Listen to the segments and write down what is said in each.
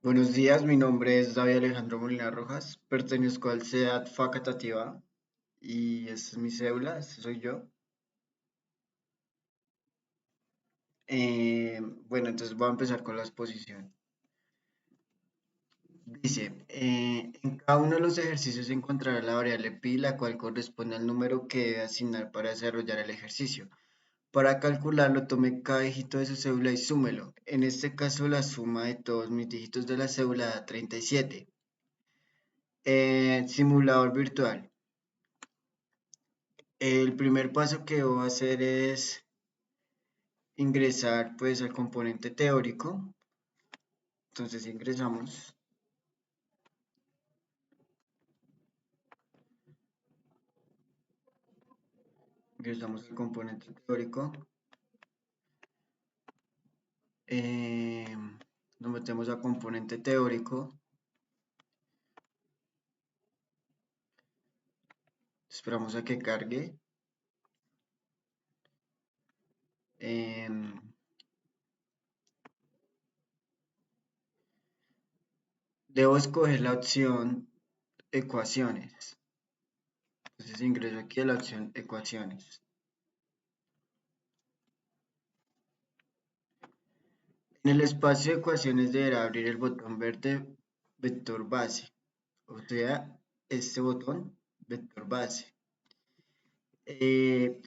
Buenos días, mi nombre es David Alejandro Molina Rojas, pertenezco al CEAT Facatativá y esta es mi cédula, este soy yo. Bueno, entonces voy a empezar con la exposición. Dice, en cada uno de los ejercicios se encontrará la variable pi, la cual corresponde al número que debe asignar para desarrollar el ejercicio. Para calcularlo, tome cada dígito de su cédula y súmelo. En este caso, la suma de todos mis dígitos de la cédula da 37. Simulador virtual. El primer paso que voy a hacer es ingresar pues al componente teórico. Entonces ingresamos al componente teórico. eh, Nos metemos a componente teórico. Esperamos a que cargue. eh, Debo escoger la opción ecuaciones. Entonces ingreso aquí a la opción ecuaciones. En el espacio de ecuaciones deberá abrir el botón verde vector base, o sea, este botón vector base.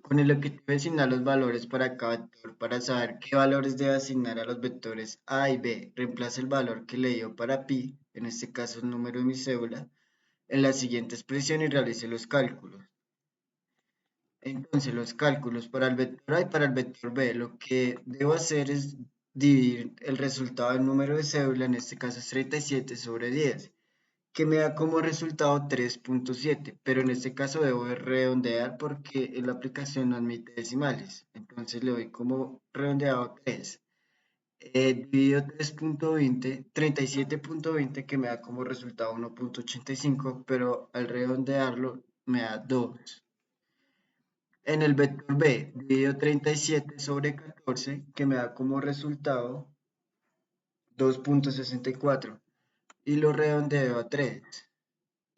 Con el objetivo de asignar los valores para cada vector. Para saber qué valores debe asignar a los vectores A y B, reemplace el valor que le dio para pi, en este caso el número de mi cédula, en la siguiente expresión y realice los cálculos. Entonces, los cálculos para el vector A y para el vector B, lo que debo hacer es dividir el resultado del número de cédula, en este caso es 37 sobre 10, que me da como resultado 3.7, pero en este caso debo redondear porque en la aplicación no admite decimales, entonces le doy como redondeado a 3. Divido 3.20, 37.20 que me da como resultado 1.85, pero al redondearlo me da 2. En el vector B, divido 37 sobre 14 que me da como resultado 2.64 y lo redondeo a 3.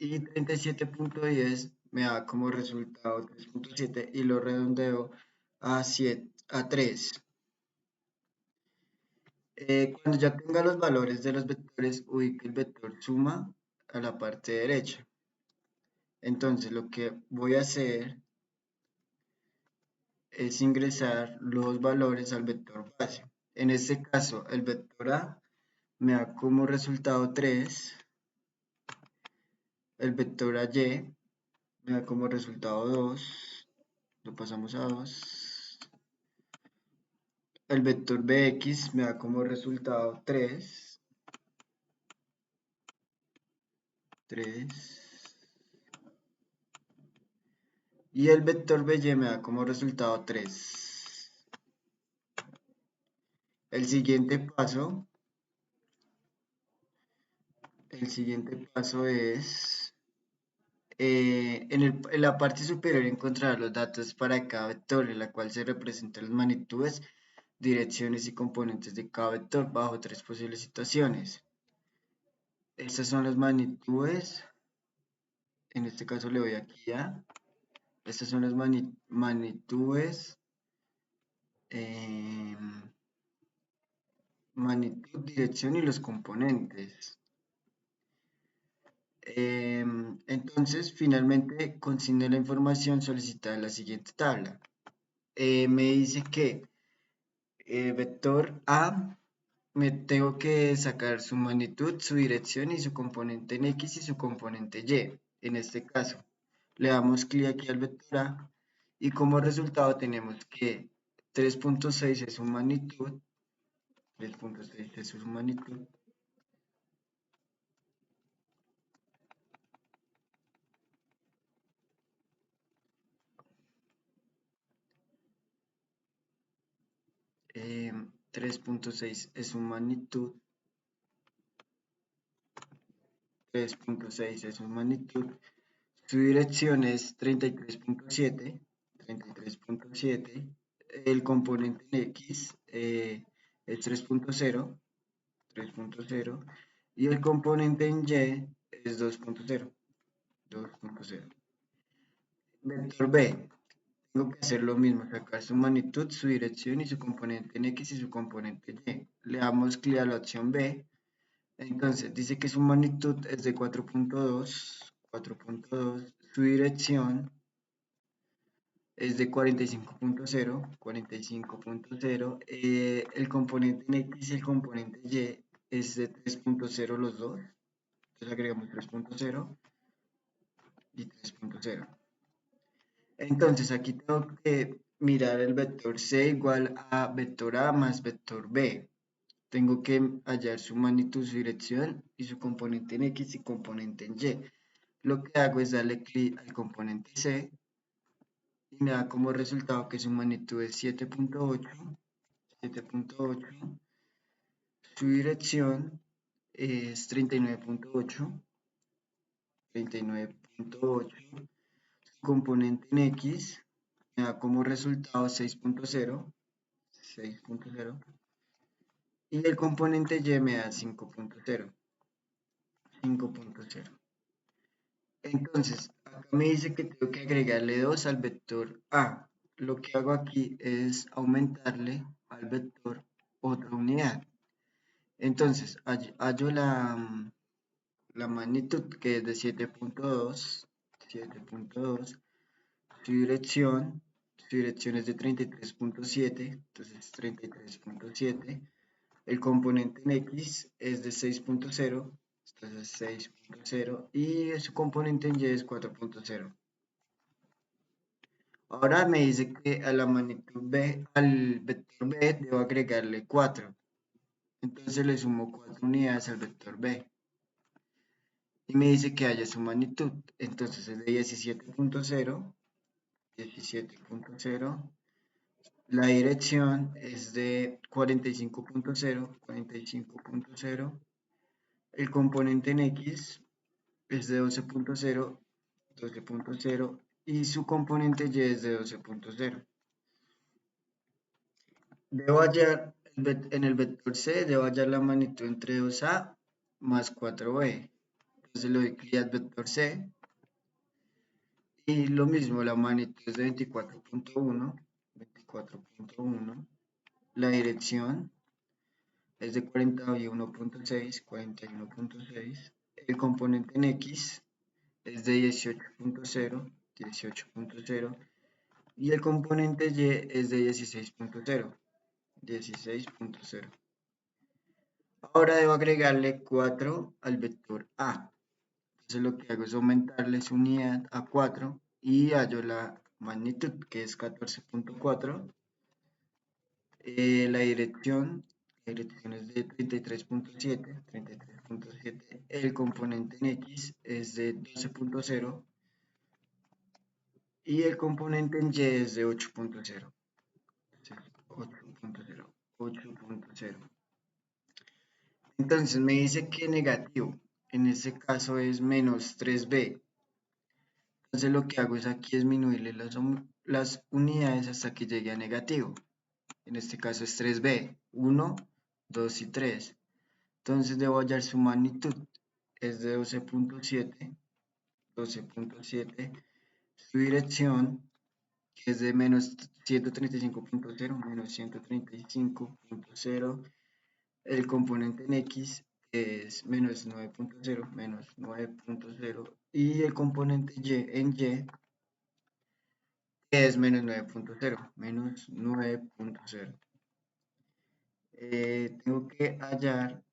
Y 37.10 me da como resultado 3.7 y lo redondeo a 3. Cuando ya tenga los valores de los vectores, ubique el vector suma a la parte derecha. Entonces lo que voy a hacer es ingresar los valores al vector base. En este caso, el vector A me da como resultado 3, el vector AY me da como resultado 2, lo pasamos a 2. El vector Bx me da como resultado 3, 3. Y el vector By me da como resultado 3. El siguiente paso, el siguiente paso es, en la parte superior encontrar los datos para cada vector, en la cual se representan las magnitudes, direcciones y componentes de cada vector bajo tres posibles situaciones. Estas son las magnitudes, en este caso le doy aquí a, estas son las magnitudes, eh, magnitud, dirección y los componentes. Entonces, finalmente, consigne la información solicitada en la siguiente tabla. Me dice que vector A me tengo que sacar su magnitud, su dirección y su componente en X y su componente Y. En este caso, le damos clic aquí al vector A y como resultado tenemos que 3.6 es su magnitud, 3.6 es su magnitud, 3.6 es su magnitud, 3.6 es su magnitud, su dirección es 33.7, 33.7, el componente en X es 3.0, 3.0, y el componente en Y es 2.0. 2.0. Vector B, tengo que hacer lo mismo, sacar su magnitud, su dirección y su componente en X y su componente Y. Le damos clic a la opción B. Entonces, dice que su magnitud es de 4.2, 4.2, su dirección es de 45.0, 45.0, el componente en X y el componente Y es de 3.0 los dos, entonces agregamos 3.0 y 3.0. Entonces aquí tengo que mirar el vector C igual a vector A más vector B. Tengo que hallar su magnitud, su dirección y su componente en X y componente en Y. Lo que hago es darle clic al componente C y me da como resultado que su magnitud es 7.8, 7.8, su dirección es 39.8, 39.8, su componente en X me da como resultado 6.0, 6.0 y el componente Y me da 5.0, 5.0. Entonces, acá me dice que tengo que agregarle 2 al vector A. Lo que hago aquí es aumentarle al vector otra unidad. Entonces, hallo la magnitud que es de 7.2, 7.2, su dirección es de 33.7, entonces 33.7. El componente en X es de 6.0, entonces 6.0 y su componente en Y es 4.0. Ahora me dice que a la magnitud B, al vector B, debo agregarle 4. Entonces le sumo 4 unidades al vector B. Y me dice que haya su magnitud. Entonces es de 17.0, 17.0. La dirección es de 45.0, 45.0. El componente en X es de 12.0, 12.0. Y su componente Y es de 12.0. Debo hallar en el vector C, debo hallar la magnitud entre 2A más 4B. Entonces le doy clic al vector C y lo mismo, la magnitud es de 24.1, 24.1. La dirección es de 41.6, 41.6. El componente en X es de 18.0, 18.0. Y el componente Y es de 16.0, 16.0. Ahora debo agregarle 4 al vector A. Entonces lo que hago es aumentarle su unidad a 4 y hallo la magnitud que es 14.4. La dirección es de 33.7, 33.7. El componente en X es de 12.0 y el componente en Y es de 8.0. 8.0, 8.0. Entonces me dice que negativo, en este caso es menos 3b. Entonces lo que hago es aquí disminuirle las unidades hasta que llegue a negativo. En este caso es 3b, 1, 2 y 3. Entonces debo hallar su magnitud, es de 12.7, 12.7. Su dirección, que es de menos 135.0, menos 135.0. El componente en X es menos 9.0, menos 9.0 y el componente Y en Y es menos 9.0, menos 9.0. Tengo que hallar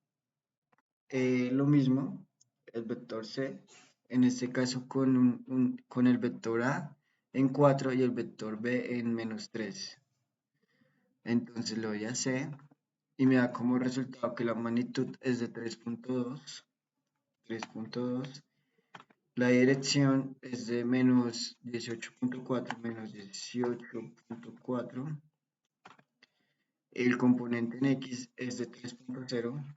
lo mismo, el vector C, en este caso con el vector A en 4 y el vector B en menos 3. Entonces lo voy a C y me da como resultado que la magnitud es de 3.2, 3.2. La dirección es de menos 18.4, menos 18.4. El componente en X es de 3.0,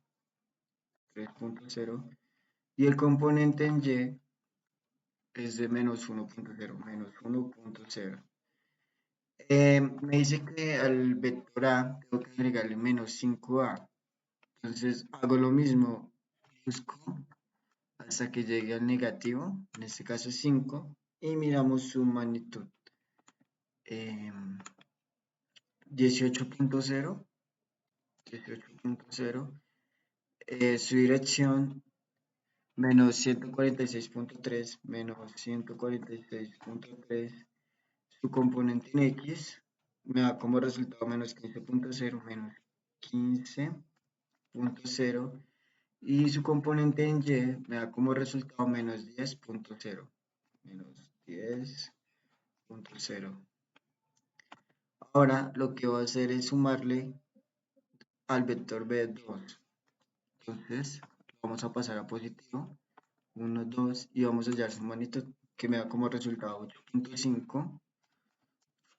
3.0. Y el componente en Y es de menos 1.0, menos 1.0. Me dice que al vector A tengo que agregarle menos 5A. Entonces hago lo mismo, busco hasta que llegue al negativo, en este caso 5, y miramos su magnitud. 18.0, 18.0, su dirección menos 146.3, menos 146.3, su componente en X me da como resultado menos 15.0, menos 15.0, y su componente en Y me da como resultado menos 10.0, menos 10.0. Ahora lo que voy a hacer es sumarle al vector B2. Entonces vamos a pasar a positivo, 1, 2, y vamos a hallar su magnitud, que me da como resultado 8.5,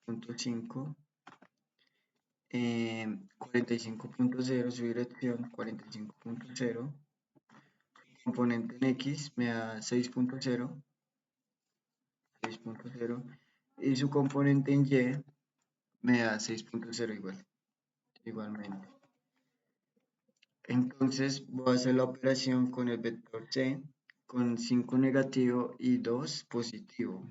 45.0, su dirección 45.0, componente en X me da 6.0, 6.0, y su componente en Y me da 6.0 igualmente. Entonces voy a hacer la operación con el vector C con 5 negativo y 2 positivo.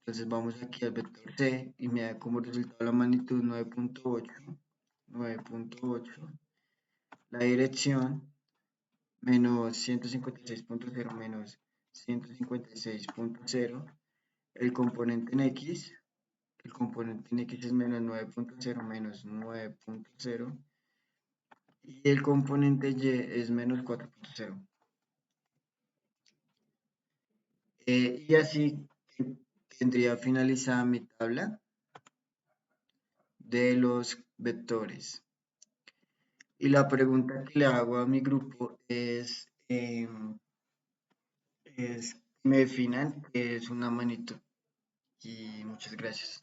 Entonces vamos aquí al vector C y me da como resultado la magnitud 9.8, 9.8, la dirección menos 156.0, menos 156.0, el componente en X, el componente en X es menos 9.0, menos 9.0, y el componente Y es menos 4.0. Y así tendría finalizada mi tabla de los vectores. Y la pregunta que le hago a mi grupo es que me definan qué es una magnitud. Y muchas gracias.